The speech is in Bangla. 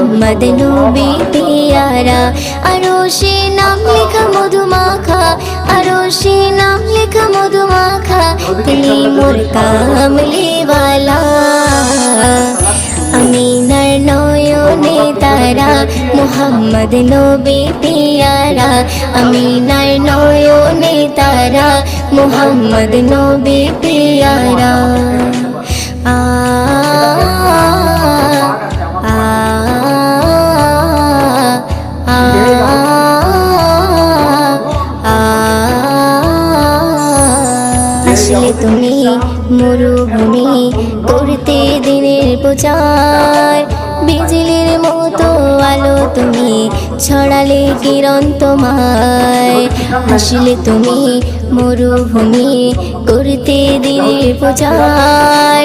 মুহাম্মদ নবী পিয়ারা। আরশে নাম লেখা মধুমাখা, আরশে নাম লেখা মধুমাখা, তিনি মোর কামলিওয়ালা। আমিনার নয়নে তারা, মুহাম্মদ নবী পিয়ারা। আমিনার নয়নে তারা, মুহাম্মদ নবী পিয়ারা। আ আ আ আসলে তুমি মরুভূমি করতে দিনের প্রচার, বিজলির মতো আলো তুমি ছড়ালে কিরণ তোমায়। আসলে তুমি মরুভূমি করতে দিনের প্রচার,